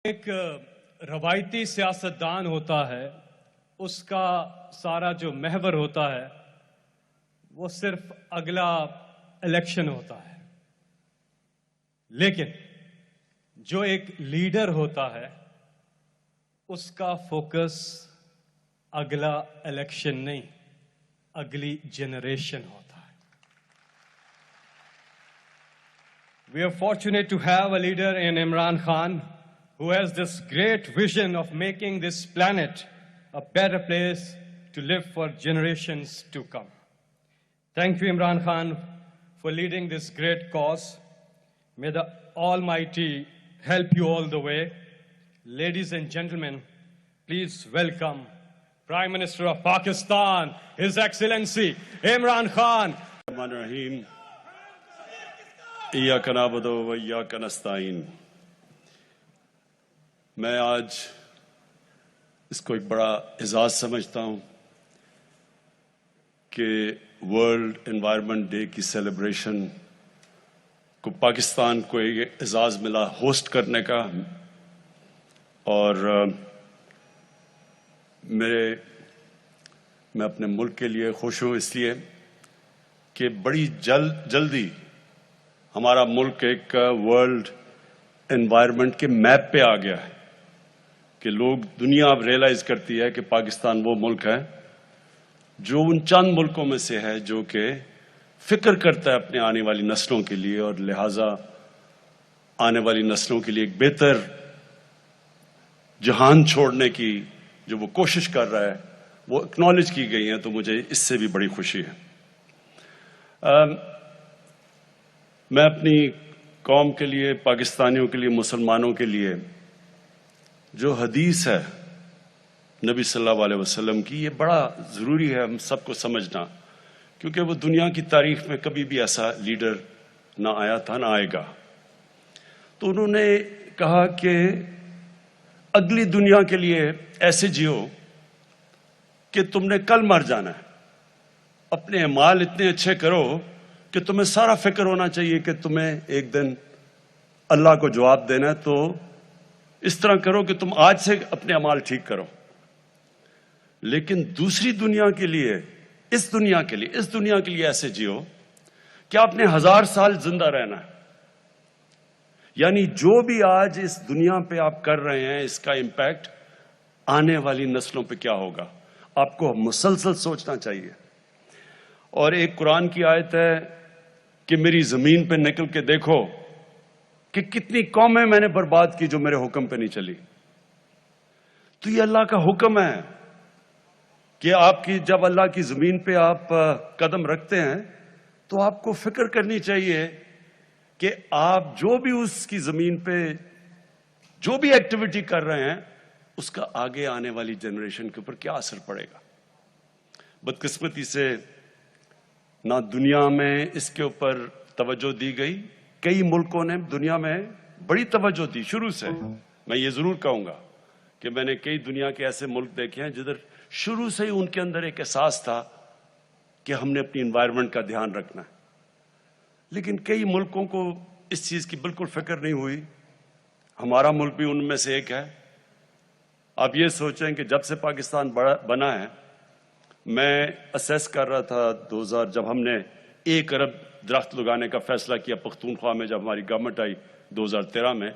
ایک روایتی سیاستدان ہوتا ہے، اس کا سارا جو محور ہوتا ہے وہ صرف اگلا الیکشن ہوتا ہے، لیکن جو ایک لیڈر ہوتا ہے اس کا فوکس اگلا الیکشن نہیں، اگلی جنریشن ہوتا ہے. We are fortunate to have a leader in Imran Khan who has this great vision of making this planet a better place to live for generations to come. Thank you, Imran Khan, for leading this great cause. May the Almighty help you all the way. Ladies and gentlemen, please welcome Prime Minister of Pakistan, His Excellency Imran Khan. Rahim. ایاک نعبد و ایاک نستعین. میں آج اس کو ایک بڑا اعزاز سمجھتا ہوں کہ ورلڈ انوائرمنٹ ڈے کی سیلیبریشن کو پاکستان کو ایک اعزاز ملا ہوسٹ کرنے کا. اور میں اپنے ملک کے لیے خوش ہوں اس لیے کہ بڑی جلدی ہمارا ملک ایک ورلڈ انوائرمنٹ کے میپ پہ آ گیا ہے کہ لوگ دنیا اب ریئلائز کرتی ہے کہ پاکستان وہ ملک ہے جو ان چند ملکوں میں سے ہے جو کہ فکر کرتا ہے اپنے آنے والی نسلوں کے لیے، اور لہٰذا آنے والی نسلوں کے لیے ایک بہتر جہان چھوڑنے کی جو وہ کوشش کر رہا ہے وہ اکنالج کی گئی ہیں. تو مجھے اس سے بھی بڑی خوشی ہے. میں اپنی قوم کے لیے، پاکستانیوں کے لیے، مسلمانوں کے لیے جو حدیث ہے نبی صلی اللہ علیہ وسلم کی، یہ بڑا ضروری ہے ہم سب کو سمجھنا، کیونکہ وہ دنیا کی تاریخ میں کبھی بھی ایسا لیڈر نہ آیا تھا نہ آئے گا. تو انہوں نے کہا کہ اگلی دنیا کے لیے ایسے جیو کہ تم نے کل مر جانا ہے. اپنے اعمال اتنے اچھے کرو کہ تمہیں سارا فکر ہونا چاہیے کہ تمہیں ایک دن اللہ کو جواب دینا ہے. تو اس طرح کرو کہ تم آج سے اپنے اعمال ٹھیک کرو. لیکن دوسری دنیا کے لیے، اس دنیا کے لیے ایسے جیو کہ آپ نے 1000 سال زندہ رہنا ہے. یعنی جو بھی آج اس دنیا پہ آپ کر رہے ہیں اس کا امپیکٹ آنے والی نسلوں پہ کیا ہوگا، آپ کو مسلسل سوچنا چاہیے. اور ایک قرآن کی آیت ہے کہ میری زمین پہ نکل کے دیکھو کہ کتنی قومیں میں نے برباد کی جو میرے حکم پہ نہیں چلی. تو یہ اللہ کا حکم ہے کہ آپ کی جب اللہ کی زمین پہ آپ قدم رکھتے ہیں تو آپ کو فکر کرنی چاہیے کہ آپ جو بھی اس کی زمین پہ جو بھی ایکٹیویٹی کر رہے ہیں اس کا آگے آنے والی جنریشن کے اوپر کیا اثر پڑے گا. بدقسمتی سے نہ دنیا میں اس کے اوپر توجہ دی گئی. کئی ملکوں نے دنیا میں بڑی توجہ دی شروع سے. میں یہ ضرور کہوں گا کہ میں نے کئی دنیا کے ایسے ملک دیکھے ہیں جدھر شروع سے ہی ان کے اندر ایک احساس تھا کہ ہم نے اپنی انوائرمنٹ کا دھیان رکھنا ہے. لیکن کئی ملکوں کو اس چیز کی بالکل فکر نہیں ہوئی. ہمارا ملک بھی ان میں سے ایک ہے. آپ یہ سوچیں کہ جب سے پاکستان بنا ہے، میں اسیس کر رہا تھا 2000 جب ہم نے 1 ارب درخت لگانے کا فیصلہ کیا پختونخوا میں، جب ہماری گورنمنٹ آئی 2013 میں،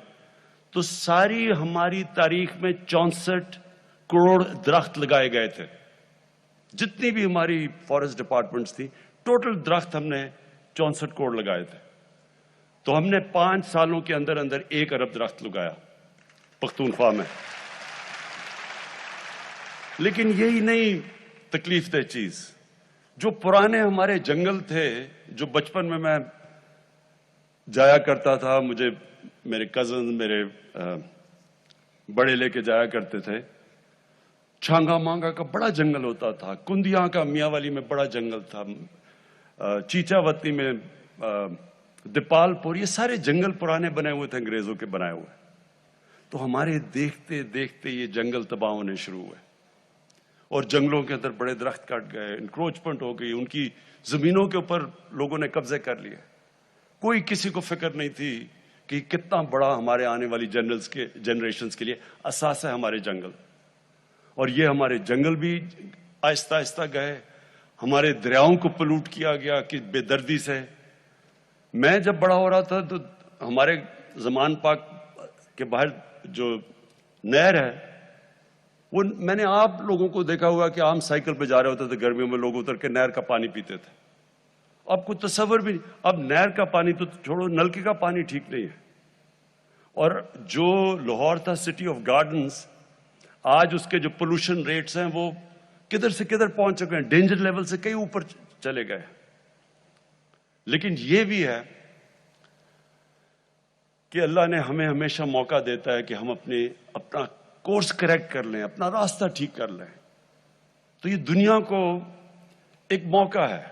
تو ساری ہماری تاریخ میں 64 کروڑ درخت لگائے گئے تھے. جتنی بھی ہماری فارسٹ ڈپارٹمنٹس تھی ٹوٹل درخت ہم نے 64 کروڑ لگائے تھے. تو ہم نے 5 سالوں کے اندر 1 ارب درخت لگایا پختونخوا میں. لیکن یہی نہیں تکلیف دہ چیز، جو پرانے ہمارے جنگل تھے، جو بچپن میں جایا کرتا تھا، مجھے میرے کزن میرے بڑے لے کے جایا کرتے تھے. چھانگا مانگا کا بڑا جنگل ہوتا تھا، کندیاں کا میاں والی میں بڑا جنگل تھا، چیچا وطنی میں، دیپال پور، یہ سارے جنگل پرانے بنے ہوئے تھے، انگریزوں کے بنائے ہوئے. تو ہمارے دیکھتے دیکھتے یہ جنگل تباہ ہونے شروع ہوئے اور جنگلوں کے اندر بڑے درخت کٹ گئے، انکروچمنٹ ہو گئی، ان کی زمینوں کے اوپر لوگوں نے قبضے کر لیے. کوئی کسی کو فکر نہیں تھی کہ کتنا بڑا ہمارے آنے والی جنریشنز کے لیے اثاثہ ہے ہمارے جنگل. اور یہ ہمارے جنگل بھی آہستہ آہستہ گئے, ہمارے دریاؤں کو پلوٹ کیا گیا کہ بے دردی سے. میں جب بڑا ہو رہا تھا تو ہمارے زمان پاک کے باہر جو نہر ہے وہ میں نے آپ لوگوں کو دیکھا ہوا کہ عام سائیکل پہ جا رہے ہوتے تھے گرمیوں میں, لوگ اتر کے نہر کا پانی پیتے تھے. اب کوئی تصور بھی نہیں, اب نہر کا پانی تو چھوڑو, نلکے کا پانی ٹھیک نہیں ہے. اور جو لاہور تھا سٹی آف گارڈنز, آج اس کے جو پولوشن ریٹس ہیں وہ کدھر سے کدھر پہنچ چکے ہیں, ڈینجر لیول سے کئی اوپر چلے گئے. لیکن یہ بھی ہے کہ اللہ نے ہمیں ہمیشہ موقع دیتا ہے کہ ہم اپنا کورس کریکٹ کر لیں, اپنا راستہ ٹھیک کر لیں. تو یہ دنیا کو ایک موقع ہے.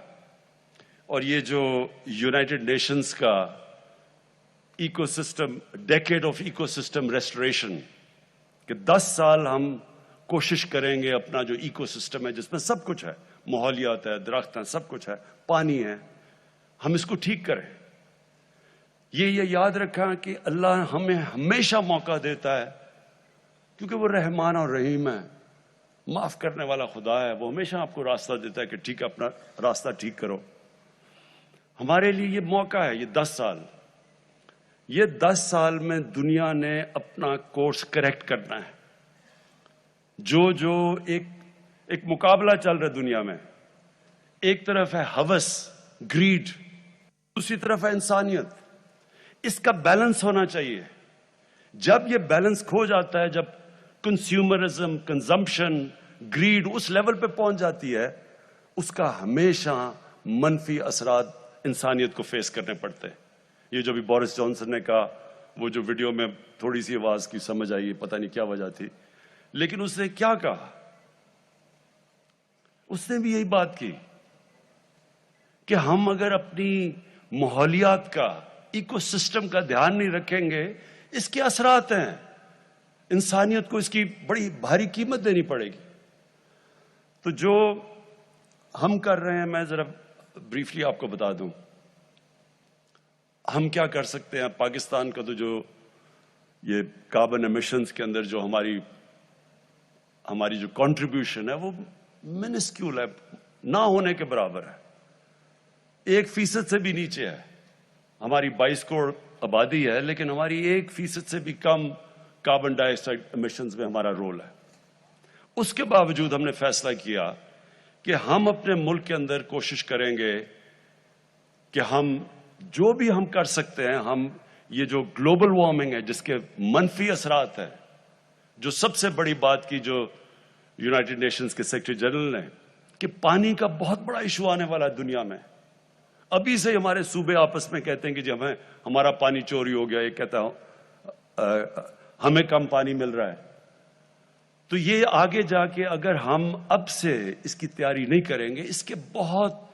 اور یہ جو یونائٹڈ نیشنز کا ecosystem, decade of ecosystem restoration, کہ 10 سال ہم کوشش کریں گے اپنا جو ایکو سسٹم ہے جس میں سب کچھ ہے, ماحولیات ہے, درخت ہیں, سب کچھ ہے, پانی ہے, ہم اس کو ٹھیک کریں. یہ یاد رکھا کہ اللہ ہمیں ہمیشہ موقع دیتا ہے کیونکہ وہ رحمان اور رحیم ہے, معاف کرنے والا خدا ہے. وہ ہمیشہ آپ کو راستہ دیتا ہے کہ ٹھیک ہے, اپنا راستہ ٹھیک کرو. ہمارے لیے یہ موقع ہے, یہ 10 سال. یہ 10 سال میں دنیا نے اپنا کورس کریکٹ کرنا ہے. جو ایک مقابلہ چل رہا ہے دنیا میں, ایک طرف ہے ہوس, گریڈ, دوسری طرف ہے انسانیت. اس کا بیلنس ہونا چاہیے. جب یہ بیلنس کھو جاتا ہے, جب کنزیومرزم, کنزمپشن, گریڈ اس لیول پہ پہنچ جاتی ہے, اس کا ہمیشہ منفی اثرات انسانیت کو فیس کرنے پڑتے ہیں. یہ جو بھی بورس جانسن نے کہا, وہ جو ویڈیو میں تھوڑی سی آواز کی سمجھ آئی, پتہ نہیں کیا وجہ تھی, لیکن اس نے کیا کہا, اس نے بھی یہی بات کی کہ ہم اگر اپنی ماحولیات کا, ایکو سسٹم کا دھیان نہیں رکھیں گے, اس کے اثرات ہیں, انسانیت کو اس کی بڑی بھاری قیمت دینی پڑے گی. تو جو ہم کر رہے ہیں, میں ذرا بریفلی آپ کو بتا دوں ہم کیا کر سکتے ہیں. پاکستان کا تو جو یہ کاربن ایمیشنز کے اندر جو ہماری جو کنٹریبیوشن ہے وہ منسکیول ہے, نہ ہونے کے برابر ہے, 1% سے بھی نیچے ہے. ہماری 22 کروڑ آبادی ہے, لیکن ہماری 1% سے بھی کم کاربن ڈائی آکسائڈ ایمیشنز میں ہمارا رول ہے. اس کے باوجود ہم نے فیصلہ کیا کہ ہم اپنے ملک کے اندر کوشش کریں گے کہ ہم جو بھی ہم کر سکتے ہیں, ہم یہ جو گلوبل وارمنگ ہے جس کے منفی اثرات ہیں, جو سب سے بڑی بات کی جو یونائٹڈ نیشنز کے سیکرٹری جنرل نے, کہ پانی کا بہت بڑا ایشو آنے والا ہے دنیا میں. ابھی سے ہمارے صوبے آپس میں کہتے ہیں کہ جی ہمارا پانی چوری ہو گیا, یہ کہتا ہوں ہمیں کم پانی مل رہا ہے. تو یہ آگے جا کے اگر ہم اب سے اس کی تیاری نہیں کریں گے, اس کے بہت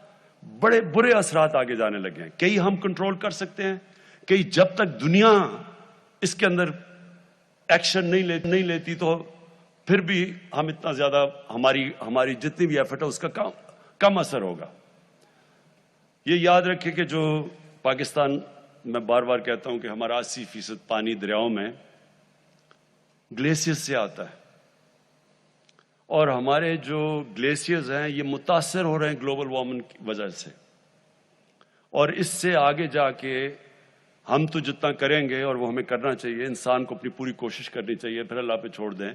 بڑے برے اثرات آگے جانے لگے ہیں. کئی ہم کنٹرول کر سکتے ہیں, کئی جب تک دنیا اس کے اندر ایکشن نہیں لیتی تو پھر بھی ہم اتنا زیادہ ہماری جتنی بھی ایفرٹ ہے اس کا کم اثر ہوگا. یہ یاد رکھیں کہ جو پاکستان, میں بار بار کہتا ہوں کہ ہمارا 80% پانی دریاؤں میں گلیشیئر سے آتا ہے, اور ہمارے جو گلیشیئرز ہیں یہ متاثر ہو رہے ہیں گلوبل وارمنگ کی وجہ سے. اور اس سے آگے جا کے ہم تو جتنا کریں گے, اور وہ ہمیں کرنا چاہیے, انسان کو اپنی پوری کوشش کرنی چاہیے, پھر اللہ پہ چھوڑ دیں.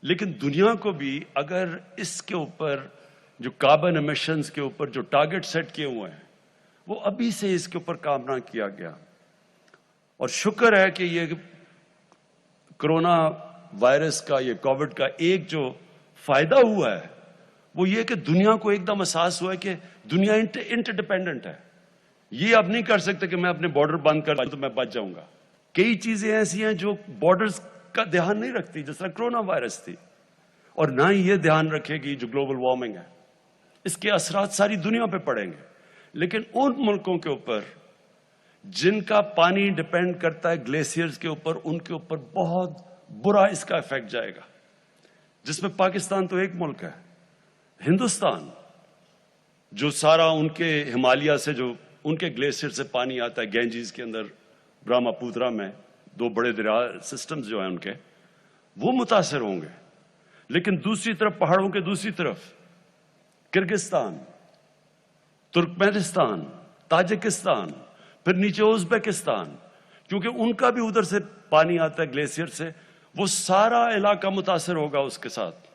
لیکن دنیا کو بھی اگر اس کے اوپر جو کاربن ایمیشنز کے اوپر جو ٹارگٹ سیٹ کیے ہوئے ہیں, وہ ابھی سے اس کے اوپر کام نہ کیا گیا. اور شکر ہے کہ یہ کرونا وائرس کا, یہ کووڈ کا ایک جو فائدہ ہوا ہے وہ یہ کہ دنیا کو ایک دم احساس ہوا ہے کہ دنیا انٹر ڈیپینڈنٹ ہے. یہ اب نہیں کر سکتے کہ میں اپنے بارڈر بند کر دوں تو میں بچ جاؤں گا. کئی چیزیں ایسی ہیں جو بارڈرز کا دھیان نہیں رکھتی, جس طرح کرونا وائرس تھی, اور نہ ہی یہ دھیان رکھے گی جو گلوبل وارمنگ ہے, اس کے اثرات ساری دنیا پہ پڑیں گے. لیکن ان ملکوں کے اوپر جن کا پانی ڈیپینڈ کرتا ہے گلیشیئرز کے اوپر, ان کے اوپر بہت برا اس کا افیکٹ جائے گا, جس میں پاکستان تو ایک ملک ہے. ہندوستان جو سارا ان کے ہمالیہ سے جو ان کے گلیشیئر سے پانی آتا ہے, گینجیز کے اندر برہما پوترا میں 2 بڑے دریا سسٹمز جو ہیں ان کے وہ متاثر ہوں گے، لیکن دوسری طرف پہاڑوں کے دوسری طرف کرگستان، ترکمانستان، تاجکستان، پھر نیچے ازبکستان، کیونکہ ان کا بھی ادھر سے پانی آتا ہے گلیشیئر سے، وہ سارا علاقہ متاثر ہوگا اس کے ساتھ۔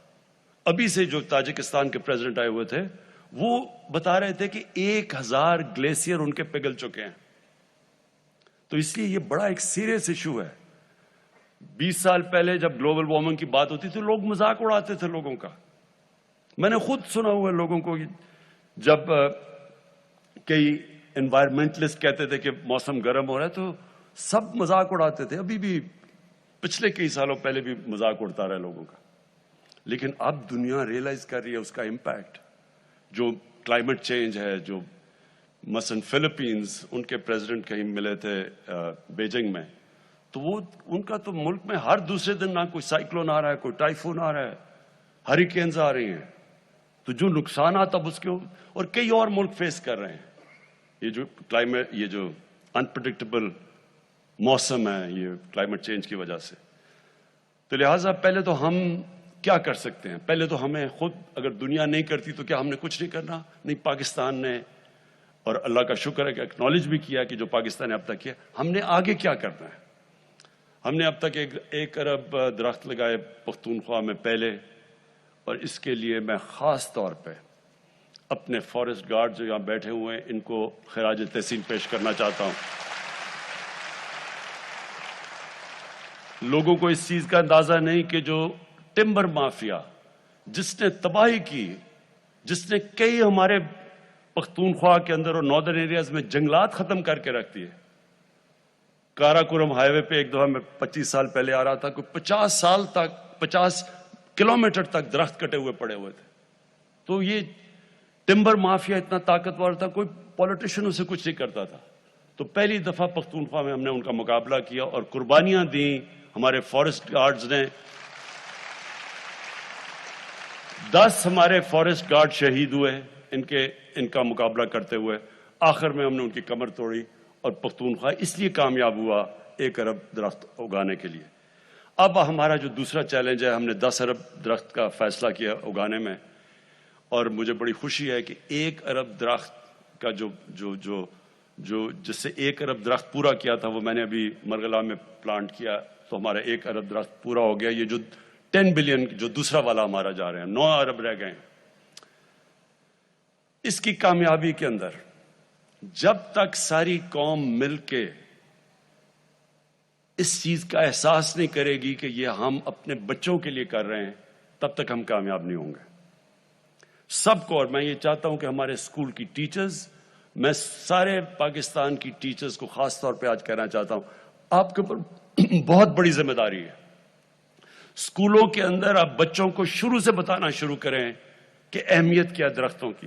ابھی سے جو تاجکستان کے پریزیڈنٹ آئے ہوئے تھے وہ بتا رہے تھے کہ 1000 گلیشیئر ان کے پگھل چکے ہیں۔ تو اس لیے یہ بڑا ایک سیریس ایشو ہے۔ 20 سال پہلے جب گلوبل وارمنگ کی بات ہوتی تھی لوگ مذاق اڑاتے تھے لوگوں کا۔ میں نے خود سنا ہوا ہے لوگوں کو، جب کئی انوائرمنٹلسٹ کہتے تھے کہ موسم گرم ہو رہا ہے تو سب مذاق اڑاتے تھے، ابھی بھی پچھلے کئی سالوں پہلے بھی مذاق اڑتا رہا لوگوں کا۔ لیکن اب دنیا ریئلائز کر رہی ہے اس کا امپیکٹ، جو کلائمیٹ چینج ہے۔ جو مثلاً فلپینز، ان کے پریزیڈنٹ کہیں ملے تھے بیجنگ میں، تو وہ ان کا تو ملک میں ہر دوسرے دن نہ کوئی سائیکلون آ رہا ہے، کوئی ٹائفون آ رہا ہے، ہریکینز آ رہی ہیں، تو جو نقصانات اب اس کے اور کئی اور ملک فیس کر رہے ہیں۔ یہ جو کلائمیٹ، یہ جو انپریڈکٹیبل موسم ہے یہ کلائمیٹ چینج کی وجہ سے، تو لہٰذا پہلے تو ہم کیا کر سکتے ہیں؟ پہلے تو ہمیں خود، اگر دنیا نہیں کرتی تو کیا ہم نے کچھ نہیں کرنا؟ نہیں، پاکستان نے، اور اللہ کا شکر ہے کہ اکنالج بھی کیا کہ جو پاکستان نے اب تک کیا۔ ہم نے آگے کیا کرنا ہے؟ ہم نے اب تک 1 ارب درخت لگائے پختونخوا میں پہلے، اور اس کے لیے میں خاص طور پہ اپنے فارسٹ گارڈ جو یہاں بیٹھے ہوئے ہیں ان کو خراج تحسین پیش کرنا چاہتا ہوں۔ لوگوں کو اس چیز کا اندازہ نہیں کہ جو ٹمبر مافیا جس نے تباہی کی، جس نے کئی ہمارے پختونخوا کے اندر اور ناردرن ایریاز میں جنگلات ختم کر کے رکھ دیے۔ کاراکورم ہائی وے پہ ایک دفعہ میں 25 سال پہلے آ رہا تھا، کوئی 50 کلومیٹر تک درخت کٹے ہوئے پڑے ہوئے تھے۔ تو یہ ٹمبر مافیا اتنا طاقتور تھا، کوئی پولیٹیشین اسے کچھ نہیں کرتا تھا۔ تو پہلی دفعہ پختونخوا میں ہم نے ان کا مقابلہ کیا اور قربانیاں دیں۔ ہمارے فارسٹ گارڈز نے 10 ہمارے فارسٹ گارڈ شہید ہوئے ان کا مقابلہ کرتے ہوئے۔ آخر میں ہم نے ان کی کمر توڑی اور پختونخوا اس لیے کامیاب ہوا 1 ارب درخت اگانے کے لیے۔ اب ہمارا جو دوسرا چیلنج ہے، ہم نے 10 ارب درخت کا فیصلہ کیا اگانے میں، اور مجھے بڑی خوشی ہے کہ 1 ارب درخت کا جس سے 1 ارب درخت پورا کیا تھا وہ میں نے ابھی مرغلا میں پلانٹ کیا، تو ہمارا 1 ارب درخت پورا ہو گیا۔ یہ جو 10 بلین جو دوسرا والا ہمارا جا رہے ہیں، 9 ارب رہ گئے ہیں۔ اس کی کامیابی کے اندر جب تک ساری قوم مل کے اس چیز کا احساس نہیں کرے گی کہ یہ ہم اپنے بچوں کے لیے کر رہے ہیں، تب تک ہم کامیاب نہیں ہوں گے۔ سب کو، اور میں یہ چاہتا ہوں کہ ہمارے اسکول کی ٹیچرز، میں سارے پاکستان کی ٹیچرز کو خاص طور پہ آج کہنا چاہتا ہوں، آپ کے اوپر بہت بڑی ذمہ داری ہے۔ اسکولوں کے اندر آپ بچوں کو شروع سے بتانا شروع کریں کہ اہمیت کیا درختوں کی،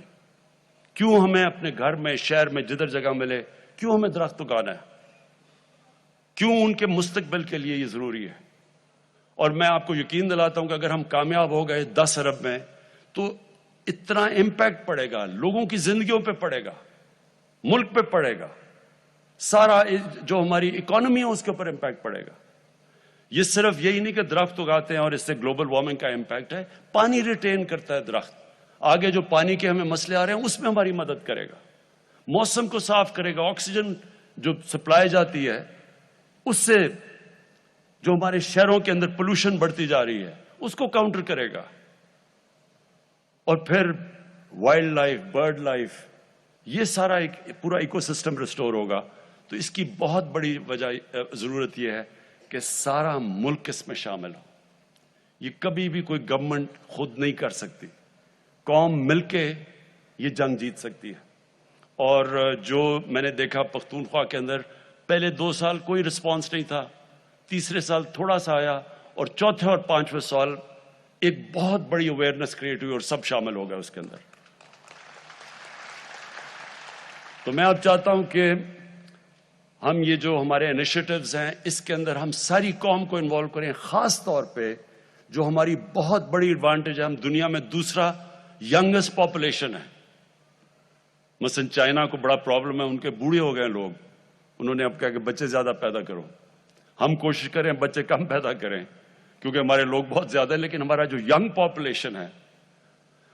کیوں ہمیں اپنے گھر میں، شہر میں، جدھر جگہ ملے، کیوں ہمیں درخت اگانا ہے، کیوں ان کے مستقبل کے لیے یہ ضروری ہے۔ اور میں آپ کو یقین دلاتا ہوں کہ اگر ہم کامیاب ہو گئے 10 ارب میں تو اتنا امپیکٹ پڑے گا، لوگوں کی زندگیوں پہ پڑے گا، ملک پہ پڑے گا، سارا جو ہماری اکانومی ہے اس کے اوپر امپیکٹ پڑے گا۔ یہ صرف یہی نہیں کہ درخت اگاتے ہیں اور اس سے گلوبل وارمنگ کا امپیکٹ ہے، پانی ریٹین کرتا ہے درخت، آگے جو پانی کے ہمیں مسئلے آ رہے ہیں اس میں ہماری مدد کرے گا، موسم کو صاف کرے گا، آکسیجن جو سپلائی جاتی ہے اس سے جو ہمارے شہروں کے اندر پولوشن بڑھتی جا رہی ہے اس کو کاؤنٹر کرے گا، اور پھر وائلڈ لائف، برڈ لائف، یہ سارا ایک پورا ایکو سسٹم ریسٹور ہوگا۔ تو اس کی بہت بڑی وجہ ضرورت یہ ہے کہ سارا ملک اس میں شامل ہو۔ یہ کبھی بھی کوئی گورنمنٹ خود نہیں کر سکتی، قوم مل کے یہ جنگ جیت سکتی ہے۔ اور جو میں نے دیکھا پختونخوا کے اندر پہلے 2 سال کوئی رسپانس نہیں تھا، تیسرے سال تھوڑا سا آیا، اور چوتھے اور 5ویں سال ایک بہت بڑی اویئرنیس کریٹ ہوئی اور سب شامل ہو گئے اس کے اندر۔ تو میں اب چاہتا ہوں کہ ہم یہ جو ہمارے انیشیٹوز ہیں اس کے اندر ہم ساری قوم کو انوالو کریں، خاص طور پہ جو ہماری بہت بڑی ایڈوانٹیج ہے، ہم دنیا میں دوسرا ینگسٹ پاپولیشن ہے۔ مثلا چائنا کو بڑا پرابلم ہے، ان کے بوڑھے ہو گئے لوگ، انہوں نے اب کہا کہ بچے زیادہ پیدا کرو. ہم کوشش کریں بچے کم پیدا کریں کیونکہ ہمارے لوگ بہت زیادہ ہیں, لیکن ہمارا جو ینگ پاپولیشن ہے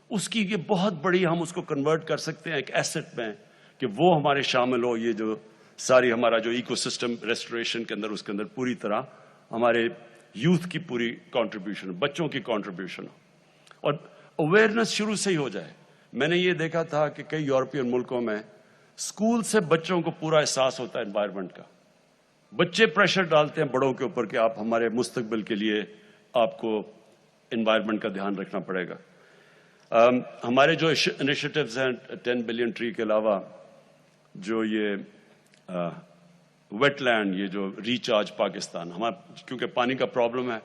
اس کی یہ بہت بڑی, ہم اس کو کنورٹ کر سکتے ہیں ایک ایسٹ میں کہ وہ ہمارے شامل ہو. یہ جو ساری ہمارا جو ایکو سسٹم ریسٹوریشن کے اندر, اس کے اندر پوری طرح ہمارے یوتھ کی پوری کنٹریبیوشن, بچوں کی کنٹریبیوشن اور اویئرنیس شروع سے ہی ہو جائے. میں نے یہ دیکھا تھا کہ کئی یورپین ملکوں میں اسکول سے بچوں کو پورا احساس ہوتا ہے انوائرمنٹ کا. بچے پریشر ڈالتے ہیں بڑوں کے اوپر کہ آپ ہمارے مستقبل کے لیے آپ کو انوائرمنٹ کا دھیان رکھنا پڑے گا. ہمارے جو انیشیٹوز ہیں 10 بلین ٹری کے علاوہ, جو یہ ویٹ لینڈ, یہ جو ریچارج پاکستان, ہمارا کیونکہ پانی کا پرابلم ہے,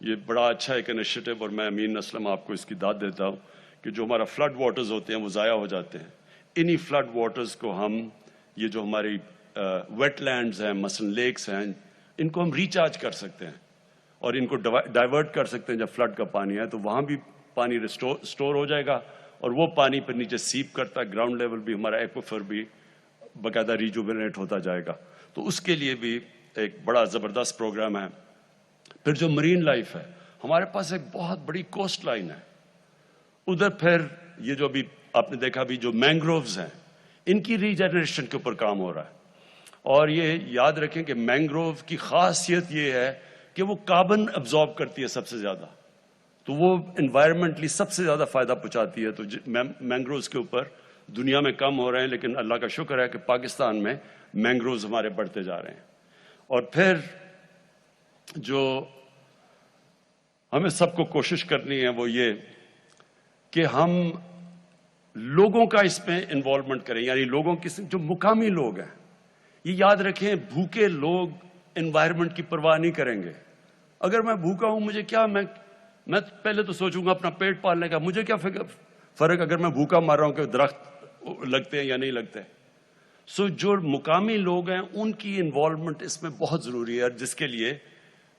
یہ بڑا اچھا ایک انیشیٹو, اور میں امین اسلم آپ کو اس کی داد دیتا ہوں کہ جو ہمارا فلڈ واٹرز ہوتے ہیں وہ ضائع ہو جاتے ہیں. انہی فلڈ واٹرز کو ہم, یہ جو ہماری ویٹ لینڈز ہیں مثلا لیکس ہیں, ان کو ہم ریچارج کر سکتے ہیں اور ان کو ڈائیورٹ کر سکتے ہیں. جب فلڈ کا پانی ہے تو وہاں بھی پانی سٹور ہو جائے گا اور وہ پانی پھر نیچے سیپ کرتا ہے, گراؤنڈ لیول بھی ہمارا ایکویفر بھی باقاعدہ ریجووینیٹ ہوتا جائے گا. تو اس کے لیے بھی ایک بڑا زبردست پروگرام ہے. پھر جو مرین لائف ہے, ہمارے پاس ایک بہت بڑی کوسٹ لائن ہے ادھر. پھر یہ جو ابھی آپ نے دیکھا بھی جو مینگرووز ہیں, ان کی ریجنریشن کے اوپر کام ہو رہا ہے. اور یہ یاد رکھیں کہ مینگروو کی خاصیت یہ ہے کہ وہ کاربن ابزارب کرتی ہے سب سے زیادہ, تو وہ انوائرمنٹلی سب سے زیادہ فائدہ پہنچاتی ہے. تو مینگرووز کے اوپر دنیا میں کم ہو رہے ہیں, لیکن اللہ کا شکر ہے کہ پاکستان میں مینگرووز ہمارے بڑھتے جا رہے ہیں. اور پھر جو ہمیں سب کو کوشش کرنی ہے وہ یہ کہ ہم لوگوں کا اس میں انوالومنٹ کریں, یعنی لوگوں کی جو مقامی لوگ ہیں. یہ یاد رکھیں, بھوکے لوگ انوائرمنٹ کی پرواہ نہیں کریں گے. اگر میں بھوکا ہوں, مجھے کیا, میں پہلے تو سوچوں گا اپنا پیٹ پالنے کا, مجھے کیا فرق اگر میں بھوکا مار رہا ہوں کہ درخت لگتے ہیں یا نہیں لگتے. سو جو مقامی لوگ ہیں ان کی انوالومنٹ اس میں بہت ضروری ہے, جس کے لیے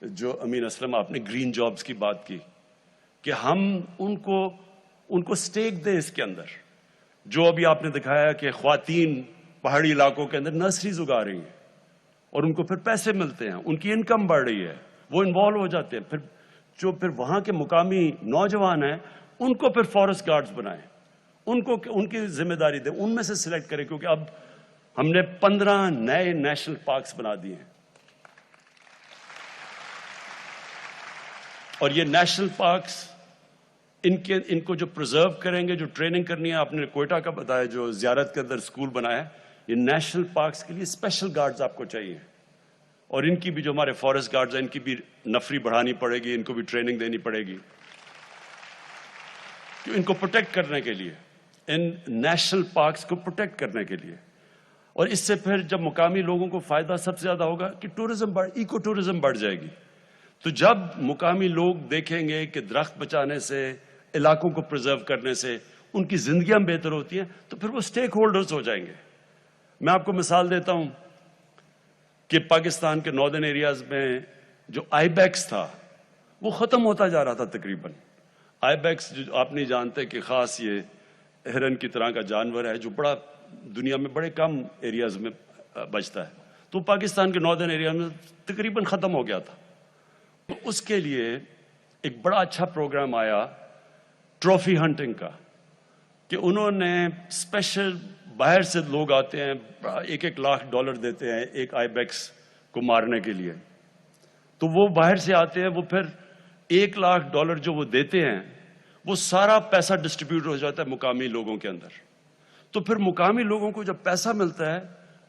جو امین اسلم آپ نے گرین جابز کی بات کی کہ ہم ان کو سٹیک دیں اس کے اندر. جو ابھی آپ نے دکھایا کہ خواتین پہاڑی علاقوں کے اندر نرسریز اگا رہی ہیں اور ان کو پھر پیسے ملتے ہیں, ان کی انکم بڑھ رہی ہے, وہ انوالو ہو جاتے ہیں. پھر وہاں کے مقامی نوجوان ہیں ان کو پھر فارسٹ گارڈز بنائیں, ان کی ذمہ داری دیں, ان میں سے سلیکٹ کریں, کیونکہ اب ہم نے 15 نئے نیشنل پارکس بنا دیے ہیں. اور یہ نیشنل پارکس ان کو جو پرزرو کریں گے, جو ٹریننگ کرنی ہے, آپ نے کوئٹہ کا بتایا جو زیارت کے اندر اسکول بنایا ہے, یہ نیشنل پارکس کے لیے اسپیشل گارڈز آپ کو چاہیے. اور ان کی بھی جو ہمارے فارسٹ گارڈز ہیں ان کی بھی نفری بڑھانی پڑے گی, ان کو بھی ٹریننگ دینی پڑے گی ان کو پروٹیکٹ کرنے کے لیے, ان نیشنل پارکس کو پروٹیکٹ کرنے کے لیے. اور اس سے پھر جب مقامی لوگوں کو فائدہ سب سے زیادہ ہوگا کہ ایکو ٹورزم بڑھ جائے گی. تو جب مقامی لوگ دیکھیں گے کہ درخت بچانے سے, علاقوں کو پرزرو کرنے سے ان کی زندگیاں بہتر ہوتی ہیں, تو پھر وہ سٹیک ہولڈرز ہو جائیں گے. میں آپ کو مثال دیتا ہوں کہ پاکستان کے ناردرن ایریاز میں جو آئی بیکس تھا وہ ختم ہوتا جا رہا تھا تقریباً. آئی بیکس جو آپ نہیں جانتے کہ خاص یہ ہرن کی طرح کا جانور ہے جو بڑا دنیا میں بڑے کم ایریاز میں بچتا ہے, تو پاکستان کے ناردرن ایریا میں تقریباً ختم ہو گیا تھا. تو اس کے لیے ایک بڑا اچھا پروگرام آیا ٹرافی ہنٹنگ کا, کہ انہوں نے اسپیشل باہر سے لوگ آتے ہیں, $1 لاکھ دیتے ہیں ایک آئی بیکس کو مارنے کے لیے. تو وہ باہر سے آتے ہیں, وہ پھر $1 لاکھ جو وہ دیتے ہیں وہ سارا پیسہ ڈسٹریبیوٹ ہو جاتا ہے مقامی لوگوں کے اندر. تو پھر مقامی لوگوں کو جب پیسہ ملتا ہے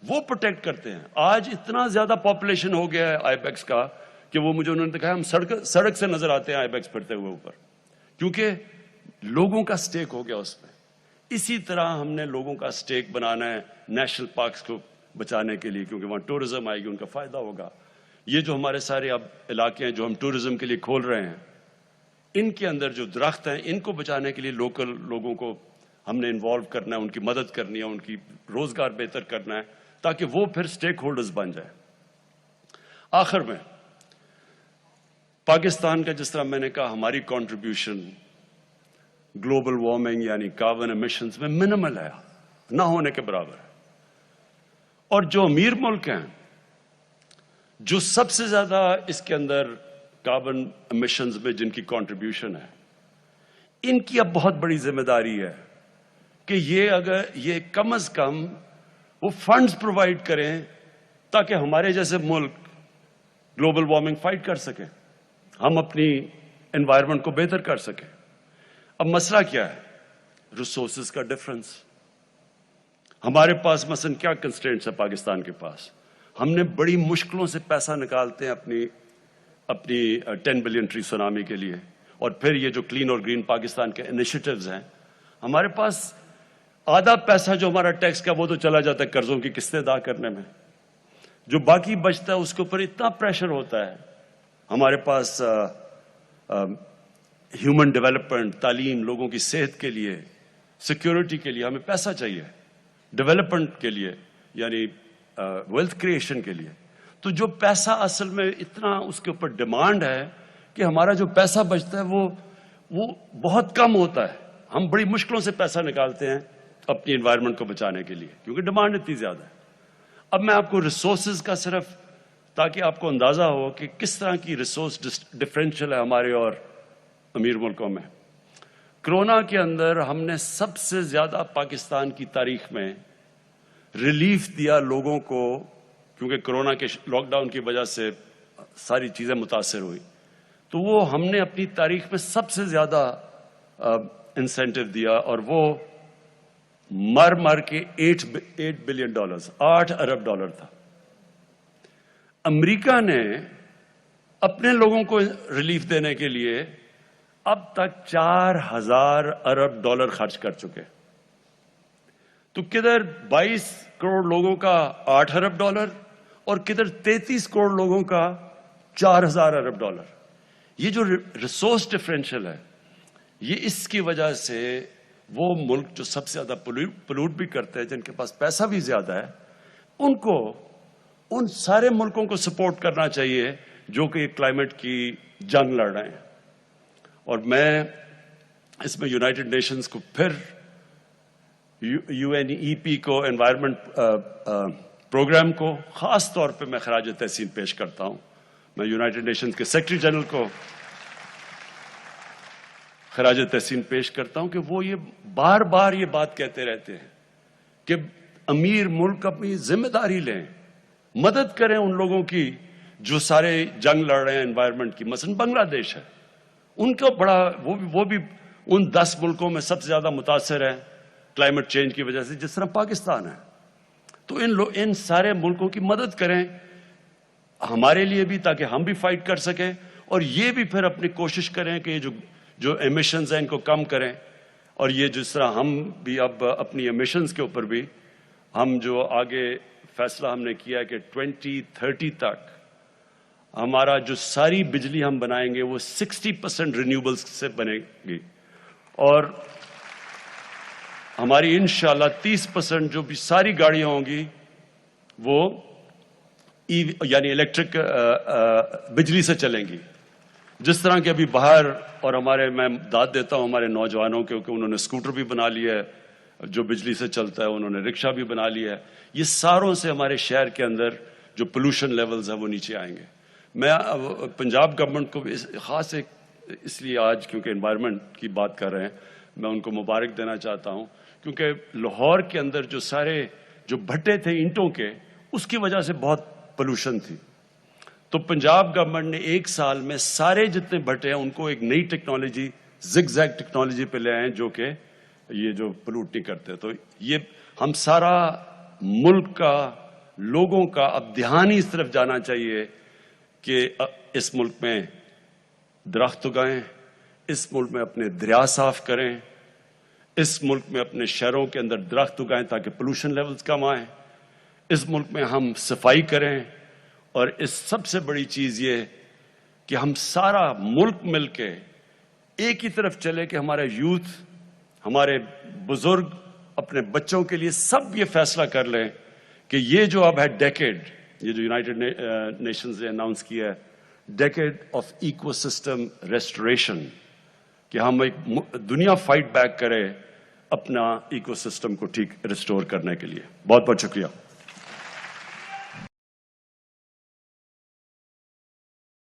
وہ پروٹیکٹ کرتے ہیں. آج اتنا زیادہ پاپولیشن ہو گیا ہے آئی بیکس کا کہ وہ مجھے انہوں نے دکھایا, ہم سڑک سے نظر آتے ہیں آئی بیکس پھرتے ہوئے اوپر, کیونکہ لوگوں کا سٹیک ہو گیا اس میں. اسی طرح ہم نے لوگوں کا سٹیک بنانا ہے نیشنل پارکس کو بچانے کے لیے, کیونکہ وہاں ٹورزم آئے گی, ان کا فائدہ ہوگا. یہ جو ہمارے سارے اب علاقے ہیں جو ہم ٹورزم کے لیے کھول رہے ہیں, ان کے اندر جو درخت ہیں ان کو بچانے کے لیے لوکل لوگوں کو ہم نے انوالو کرنا ہے, ان کی مدد کرنی ہے, ان کی روزگار بہتر کرنا ہے, تاکہ وہ پھر سٹیک ہولڈرز بن جائیں. آخر میں پاکستان کا جس طرح میں نے کہا ہماری کنٹریبیوشن گلوبل وارمنگ یعنی کاربن ایمیشنز میں منیمل ہے, نہ ہونے کے برابر ہے. اور جو امیر ملک ہیں, جو سب سے زیادہ اس کے اندر کاربن امیشنز میں جن کی کنٹریبیوشن ہے, ان کی اب بہت بڑی ذمہ داری ہے کہ یہ کم از کم وہ فنڈز پرووائڈ کریں تاکہ ہمارے جیسے ملک گلوبل وارمنگ فائٹ کر سکیں, ہم اپنی انوائرمنٹ کو بہتر کر سکیں. اب مسئلہ کیا ہے؟ ریسورسز کا ڈفرنس. ہمارے پاس مثلا کیا کنسٹرینٹس ہے پاکستان کے پاس؟ ہم نے بڑی مشکلوں سے پیسہ نکالتے ہیں اپنی 10 بلین ٹری سونامی کے لیے, اور پھر یہ جو کلین اور گرین پاکستان کے انیشیٹوز ہیں, ہمارے پاس آدھا پیسہ جو ہمارا ٹیکس کا وہ تو چلا جاتا ہے قرضوں کی قسطیں ادا کرنے میں, جو باقی بچتا ہے اس کے اوپر اتنا پریشر ہوتا ہے. ہمارے پاس ہیومن ڈیولپمنٹ, تعلیم, لوگوں کی صحت کے لیے, سیکیورٹی کے لیے ہمیں پیسہ چاہیے, ڈیولپمنٹ کے لیے یعنی ویلتھ کریشن کے لیے. تو جو پیسہ اصل میں اتنا اس کے اوپر ڈیمانڈ ہے کہ ہمارا جو پیسہ بچتا ہے وہ بہت کم ہوتا ہے. ہم بڑی مشکلوں سے پیسہ نکالتے ہیں اپنی انوائرمنٹ کو بچانے کے لیے کیونکہ ڈیمانڈ اتنی زیادہ ہے. اب میں آپ کو ریسورسز کا صرف تاکہ آپ کو اندازہ ہو کہ کس طرح کی ریسورس ڈفرینشیل ہے ہمارے اور امیر ملکوں میں. کرونا کے اندر ہم نے سب سے زیادہ پاکستان کی تاریخ میں ریلیف دیا لوگوں کو, کیونکہ کرونا کے لاک ڈاؤن کی وجہ سے ساری چیزیں متاثر ہوئی, تو وہ ہم نے اپنی تاریخ میں سب سے زیادہ انسینٹیو دیا, اور وہ مر کے $8 بلین, $8 ارب تھا. امریکہ نے اپنے لوگوں کو ریلیف دینے کے لیے اب تک $4,000 ارب خرچ کر چکے. تو کدھر 22 کروڑ لوگوں کا $8 ارب اور کدھر 33 کروڑ لوگوں کا $4,000 ارب. یہ جو ریسورس ڈفرینشیل ہے, یہ اس کی وجہ سے وہ ملک جو سب سے زیادہ پلوٹ بھی کرتے ہیں, جن کے پاس پیسہ بھی زیادہ ہے, ان سارے ملکوں کو سپورٹ کرنا چاہیے جو کہ کلائمیٹ کی جنگ لڑ رہے ہیں. اور میں اس میں یونائٹڈ نیشنز کو, پھر UNEP کو, انوائرمنٹ پروگرام کو خاص طور پہ میں خراج تحسین پیش کرتا ہوں. میں یونائٹڈ نیشنز کے سیکرٹری جنرل کو خراج تحسین پیش کرتا ہوں کہ وہ یہ بار بار یہ بات کہتے رہتے ہیں کہ امیر ملک اپنی ذمہ داری لیں, مدد کریں ان لوگوں کی جو سارے جنگ لڑ رہے ہیں انوائرمنٹ کی. مثلا بنگلہ دیش ہے, ان کو بڑا وہ بھی ان 10 ملکوں میں سب سے زیادہ متاثر ہے کلائمیٹ چینج کی وجہ سے, جس طرح پاکستان ہے. تو ان سارے ملکوں کی مدد کریں ہمارے لیے بھی, تاکہ ہم بھی فائٹ کر سکیں, اور یہ بھی پھر اپنی کوشش کریں کہ یہ جو ایمیشنز ہیں ان کو کم کریں. اور یہ جس طرح ہم بھی اب اپنی ایمیشنز کے اوپر بھی ہم جو آگے فیصلہ ہم نے کیا ہے کہ 2030 تک ہمارا جو ساری بجلی ہم بنائیں گے وہ 60% رینیوبلز سے بنے گی, اور ہماری انشاءاللہ 30% جو بھی ساری گاڑیاں ہوں گی وہ یعنی الیکٹرک بجلی سے چلیں گی. جس طرح کہ ابھی باہر, اور میں داد دیتا ہوں ہمارے نوجوانوں کے کہ انہوں نے اسکوٹر بھی بنا لیا ہے جو بجلی سے چلتا ہے, انہوں نے رکشہ بھی بنا لیا ہے. یہ ساروں سے ہمارے شہر کے اندر جو پولوشن لیولز ہیں وہ نیچے آئیں گے. میں پنجاب گورنمنٹ کو خاص اس لیے آج کیونکہ انوائرمنٹ کی بات کر رہے ہیں, میں ان کو مبارک دینا چاہتا ہوں, کیونکہ لاہور کے اندر جو بھٹے تھے اینٹوں کے, اس کی وجہ سے بہت پولوشن تھی. تو پنجاب گورنمنٹ نے 1 سال میں سارے جتنے بھٹے ہیں ان کو ایک نئی ٹیکنالوجی, زگ زیگ ٹیکنالوجی پہ لے آئے جو کہ یہ جو پلوٹ نہیں کرتے. تو یہ ہم سارا ملک کا, لوگوں کا اب دھیان ہی اس طرف جانا چاہیے کہ اس ملک میں درخت اگائیں, اس ملک میں اپنے دریا صاف کریں, اس ملک میں اپنے شہروں کے اندر درخت اگائیں تاکہ پولوشن لیولز کم آئیں, اس ملک میں ہم صفائی کریں, اور اس سب سے بڑی چیز یہ کہ ہم سارا ملک مل کے ایک ہی طرف چلے کہ ہمارا یوتھ, ہمارے بزرگ اپنے بچوں کے لیے سب یہ فیصلہ کر لیں کہ یہ جو اب ہے ڈیکیڈ, یہ جو یونائٹڈ نیشنز نے اناؤنس کیا ہے, decade of ecosystem restoration, کہ ہم ایک دنیا فائٹ بیک کرے اپنا ایکو سسٹم کو ٹھیک ریسٹور کرنے کے لیے. بہت بہت شکریہ.